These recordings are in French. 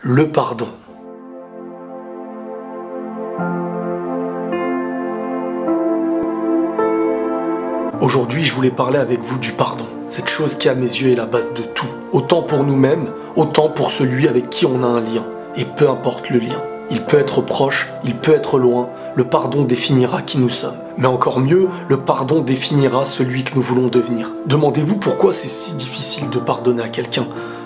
le pardon. Aujourd'hui, je voulais parler avec vous du pardon. Cette chose qui, à mes yeux, est la base de tout. Autant pour nous-mêmes, autant pour celui avec qui on a un lien. Et peu importe le lien. Il peut être proche, il peut être loin, le pardon définira qui nous sommes. Mais encore mieux, le pardon définira celui que nous voulons devenir. Demandez-vous pourquoi c'est si difficile de pardonner à quelqu'un.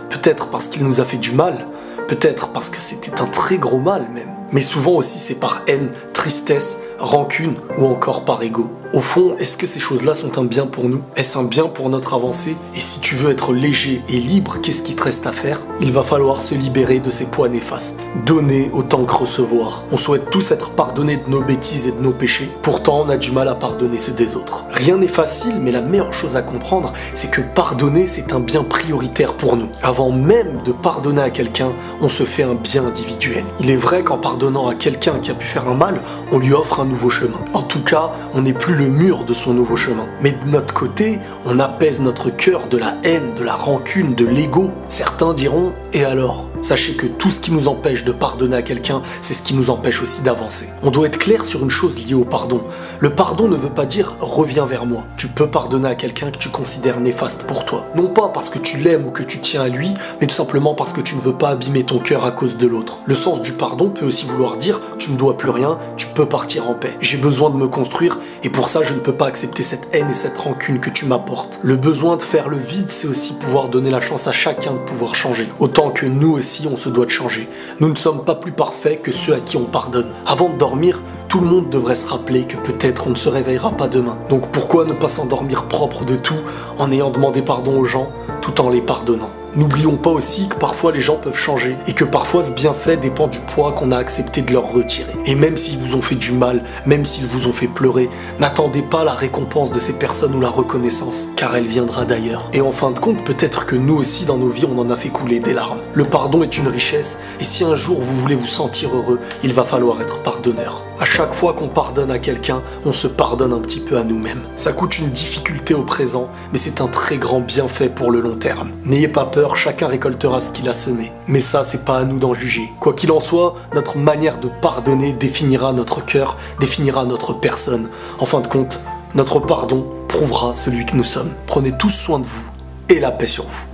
Peut-être parce qu'il nous a fait du mal, peut-être parce que c'était un très gros mal même. Mais souvent aussi c'est par haine, tristesse, rancune ou encore par ego. Au fond, est-ce que ces choses-là sont un bien pour nous? Est-ce un bien pour notre avancée? Et si tu veux être léger et libre, qu'est-ce qui te reste à faire? Il va falloir se libérer de ces poids néfastes. Donner autant que recevoir. On souhaite tous être pardonnés de nos bêtises et de nos péchés. Pourtant, on a du mal à pardonner ceux des autres. Rien n'est facile, mais la meilleure chose à comprendre, c'est que pardonner, c'est un bien prioritaire pour nous. Avant même de pardonner à quelqu'un, on se fait un bien individuel. Il est vrai qu'en pardonnant à quelqu'un qui a pu faire un mal, on lui offre un nouveau chemin. En tout cas, on n'est plus le mur de son nouveau chemin. Mais de notre côté, on apaise notre cœur de la haine, de la rancune, de l'ego. Certains diront, et alors? Sachez que tout ce qui nous empêche de pardonner à quelqu'un, c'est ce qui nous empêche aussi d'avancer. On doit être clair sur une chose liée au pardon. Le pardon ne veut pas dire « reviens vers moi ». Tu peux pardonner à quelqu'un que tu considères néfaste pour toi. Non pas parce que tu l'aimes ou que tu tiens à lui, mais tout simplement parce que tu ne veux pas abîmer ton cœur à cause de l'autre. Le sens du pardon peut aussi vouloir dire « tu ne dois plus rien, tu peux partir en paix. J'ai besoin de me construire et pour ça je ne peux pas accepter cette haine et cette rancune que tu m'apportes. » Le besoin de faire le vide, c'est aussi pouvoir donner la chance à chacun de pouvoir changer. Autant que nous aussi, on se doit de changer. Nous ne sommes pas plus parfaits que ceux à qui on pardonne. Avant de dormir, tout le monde devrait se rappeler que peut-être on ne se réveillera pas demain. Donc pourquoi ne pas s'endormir propre de tout en ayant demandé pardon aux gens tout en les pardonnant? N'oublions pas aussi que parfois les gens peuvent changer et que parfois ce bienfait dépend du poids qu'on a accepté de leur retirer. Et même s'ils vous ont fait du mal, même s'ils vous ont fait pleurer, n'attendez pas la récompense de ces personnes ou la reconnaissance, car elle viendra d'ailleurs. Et en fin de compte, peut-être que nous aussi dans nos vies on en a fait couler des larmes. Le pardon est une richesse et si un jour vous voulez vous sentir heureux, il va falloir être pardonneur. À chaque fois qu'on pardonne à quelqu'un, on se pardonne un petit peu à nous-mêmes. Ça coûte une difficulté au présent, mais c'est un très grand bienfait pour le long terme. N'ayez pas peur, chacun récoltera ce qu'il a semé. Mais ça, c'est pas à nous d'en juger. Quoi qu'il en soit, notre manière de pardonner définira notre cœur, définira notre personne. En fin de compte, notre pardon prouvera celui que nous sommes. Prenez tous soin de vous et la paix sur vous.